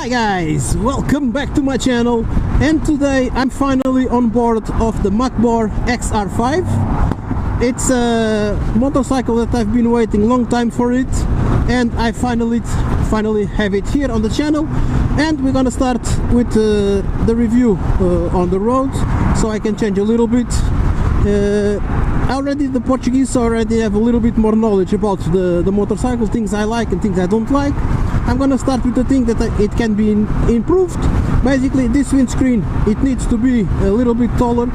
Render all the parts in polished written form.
Hi guys, welcome back to my channel, and today I'm finally on board of the Macbor XR5. It's a motorcycle that I've been waiting a long time for it, and I finally have it here on the channel. And we're gonna start with the review on the road, so I can change a little bit. Already the Portuguese already have a little bit more knowledge about the motorcycle, things I like and things I don't like. I'm gonna start with the thing that it can be improved. Basically, this windscreen, it needs to be a little bit taller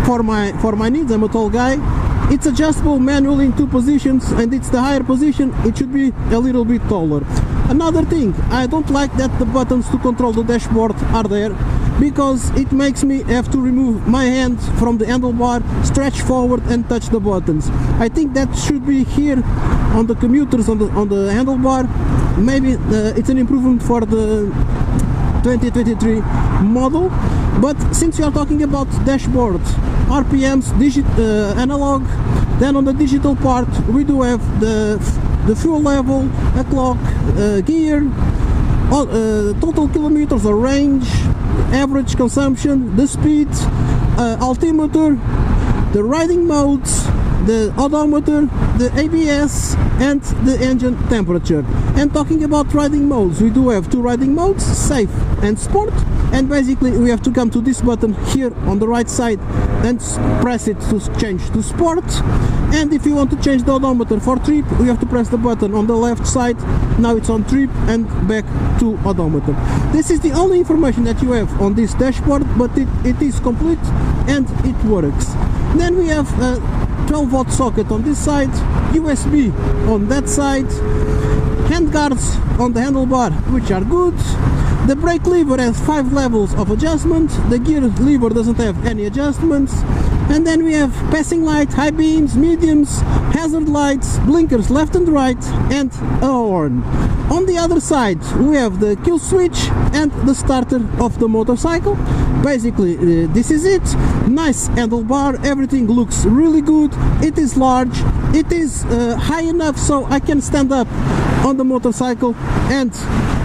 for my needs. I'm a tall guy. It's adjustable manually in two positions, and it's the higher position, it should be a little bit taller. Another thing, I don't like that the buttons to control the dashboard are there, because it makes me have to remove my hand from the handlebar, stretch forward and touch the buttons. I think that should be here on the commuters on the handlebar. Maybe it's an improvement for the 2023 model. But since we are talking about dashboard, RPMs, analog, then on the digital part we do have the fuel level, a clock, gear, total kilometers or range, average consumption, the speed, altimeter, the riding modes, the odometer, the ABS and the engine temperature. And talking about riding modes, we do have two riding modes, safe and sport. And basically we have to come to this button here on the right side and press it to change to sport. And if you want to change the odometer for trip, we have to press the button on the left side. Now it's on trip and back to odometer. This is the only information that you have on this dashboard, but it is complete and it works. Then we have a 12-volt socket on this side, USB on that side, hand guards on the handlebar, which are good. The brake lever has 5 levels of adjustment, the gear lever doesn't have any adjustments. And then we have passing light, high beams, mediums, hazard lights, blinkers left and right, and a horn. On the other side we have the kill switch and the starter of the motorcycle. Basically this is it. Nice handlebar, everything looks really good. It is large, it is high enough so I can stand up on the motorcycle and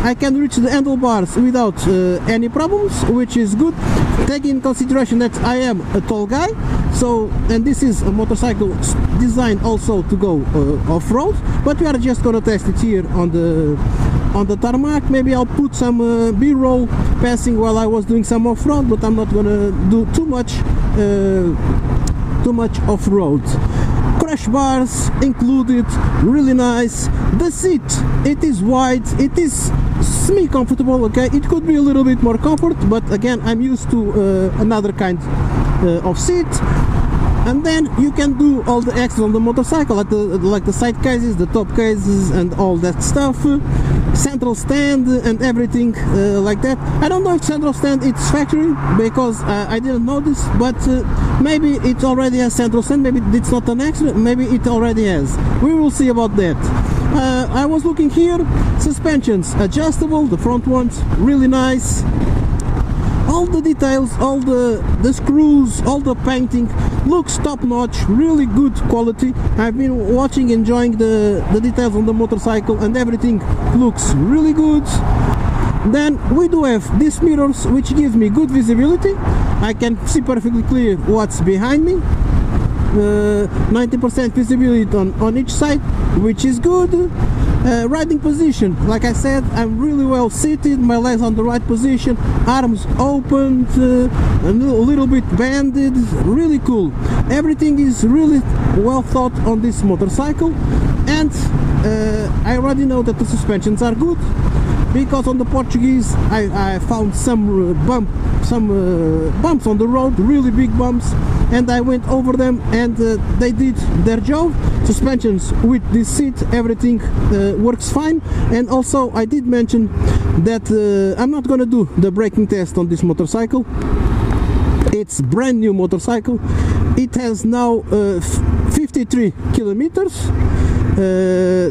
I can reach the handlebars without any problems, which is good, taking in consideration that I am a tall guy. So, and this is a motorcycle designed also to go off-road, but we are just gonna test it here on the tarmac. Maybe I'll put some B-roll passing while I was doing some off-road, but I'm not gonna do too much off-road. Crash bars included, really nice. The seat, it is wide, it is semi-comfortable, okay? It could be a little bit more comfort, but again, I'm used to another kind of seat. And then you can do all the extras on the motorcycle, like the side cases, the top cases and all that stuff, central stand and everything like that. I don't know if central stand it's factory, because I didn't notice, but maybe it already has central stand, maybe it's not an extra, maybe it already has. We will see about that. I was looking here, suspensions adjustable, the front ones really nice. All the details, all the screws, all the painting looks top notch, really good quality. I've been watching, enjoying the details on the motorcycle, and everything looks really good. Then we do have these mirrors, which gives me good visibility. I can see perfectly clear what's behind me. 90% visibility on each side, which is good. Riding position, like I said, I'm really well seated, my legs on the right position, arms opened, a little bit bended, really cool. Everything is really well thought on this motorcycle. And I already know that the suspensions are good, because on the Portuguese I found some bumps on the road, really big bumps, and I went over them and they did their job. Suspensions with this seat, everything works fine. And also I did mention that I'm not gonna do the braking test on this motorcycle. It's brand new motorcycle. It has now 53 kilometers,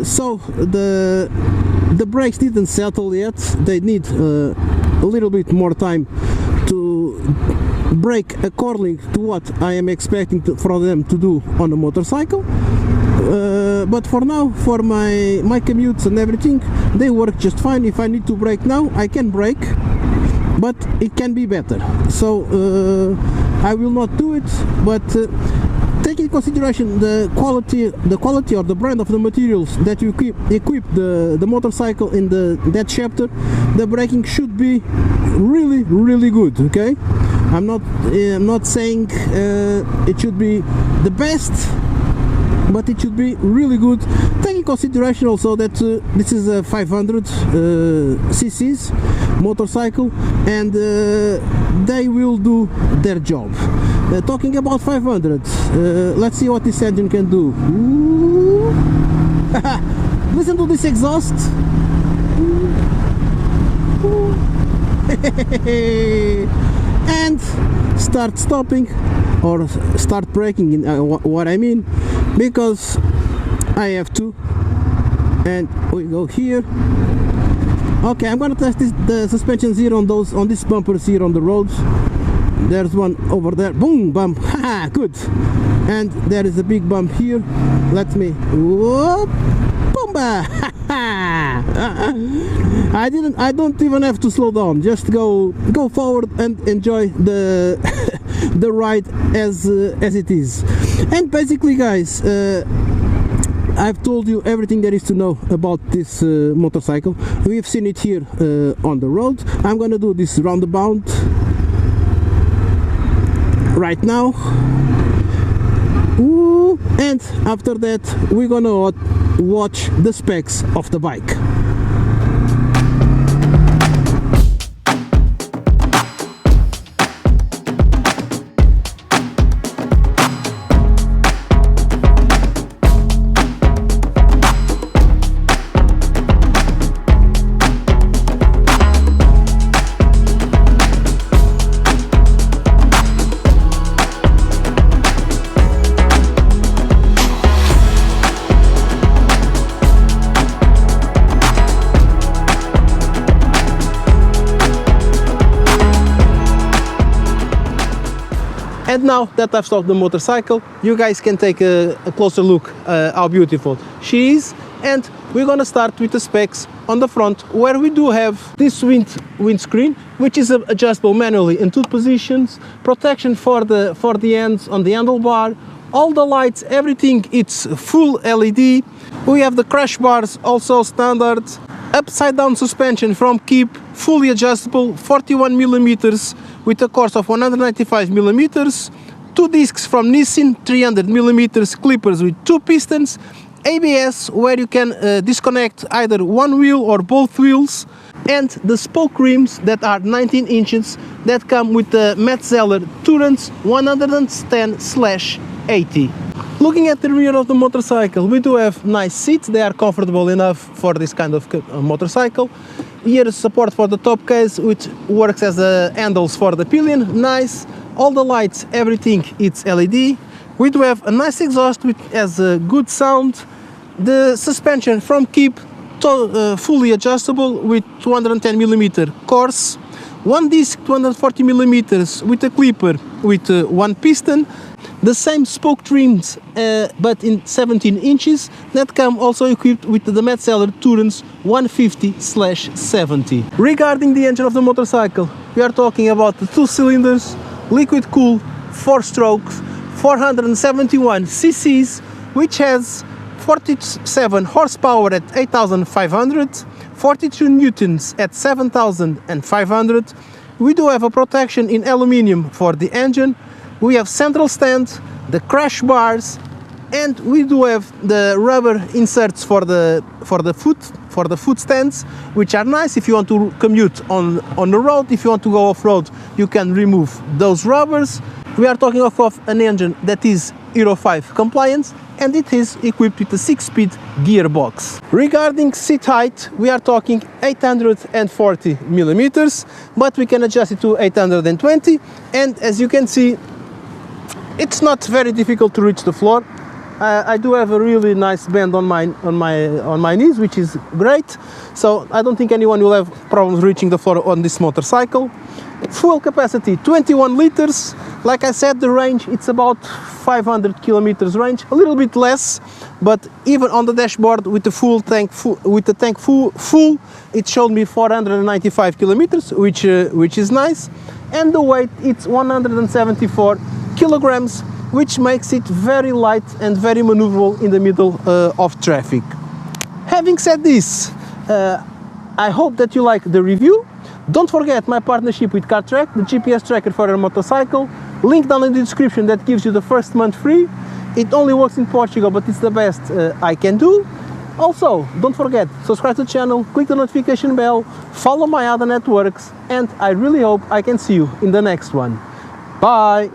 so the brakes didn't settle yet. They need a little bit more time to brake according to what I am expecting for them to do on a motorcycle. but for now, for my commutes and everything, they work just fine. If I need to brake now, I can brake, but it can be better. So I will not do it, but take in consideration the quality or the brand of the materials that you equip the motorcycle in that chapter. The braking should be really good. Okay, I'm not saying it should be the best, but it should be really good. Take in consideration also that this is a 500 cc's motorcycle, and they will do their job. Talking about 500, let's see what this engine can do. Listen to this exhaust. And start stopping or start braking, what I mean, because I have to. And we go here. Okay, I'm gonna test the suspensions here on these bumpers here on the roads. There's one over there. Boom, bump. Haha, good. And there is a big bump here. Let me. Whoop, boomba. I don't even have to slow down. Just go forward and enjoy the the ride as it is. And basically, guys, I've told you everything there is to know about this motorcycle. We've seen it here on the road. I'm gonna do this roundabout right now. Ooh, and after that we're gonna watch the specs of the bike. And now that I've stopped the motorcycle, you guys can take a closer look how beautiful she is. And we're gonna start with the specs on the front, where we do have this windscreen, which is adjustable manually in 2 positions, protection for the ends on the handlebar, all the lights, everything, it's full LED. We have the crash bars also standard, upside down suspension from Keep, fully adjustable, 41 millimeters with a course of 195 millimeters, 2 discs from Nissin, 300 millimeters clippers with 2 pistons, ABS where you can disconnect either one wheel or both wheels, and the spoke rims that are 19 inches that come with the Metzeler Tourance 110/80. Looking at the rear of the motorcycle, we do have nice seats. They are comfortable enough for this kind of motorcycle. Here is support for the top case, which works as handles for the pillion. Nice. All the lights, everything, it's LED. We do have a nice exhaust which has a good sound. The suspension from Keep, fully adjustable with 210 millimeter course. One disc 240 millimeters with a clipper with 1 piston. The same spoke trims, but in 17 inches, that come also equipped with the Metzeler Tourance 150/70. Regarding the engine of the motorcycle, we are talking about the 2 cylinders, liquid cooled, 4-stroke, 471 cc's, which has 47 horsepower at 8,500, 42 newtons at 7,500. We do have a protection in aluminium for the engine. We have central stand, the crash bars, and we do have the rubber inserts for the foot stands, which are nice if you want to commute on the road. If you want to go off-road, you can remove those rubbers. We are talking of an engine that is Euro 5 compliant, and it is equipped with a 6-speed gearbox. Regarding seat height, we are talking 840 millimeters, but we can adjust it to 820, and as you can see, it's not very difficult to reach the floor. I do have a really nice bend on my knees, which is great. So I don't think anyone will have problems reaching the floor on this motorcycle. Fuel capacity 21 liters. Like I said, the range, it's about 500 kilometers range, a little bit less, but even on the dashboard with the tank full, it showed me 495 kilometers, which is nice. And the weight, it's 174 kilograms, which makes it very light and very maneuverable in the middle of traffic. Having said this, I hope that you like the review. Don't forget my partnership with CarTrack, the GPS tracker for your motorcycle. Link down in the description that gives you the first month free. It only works in Portugal, but it's the best I can do. Also, don't forget, subscribe to the channel, click the notification bell, follow my other networks, and I really hope I can see you in the next one. Bye!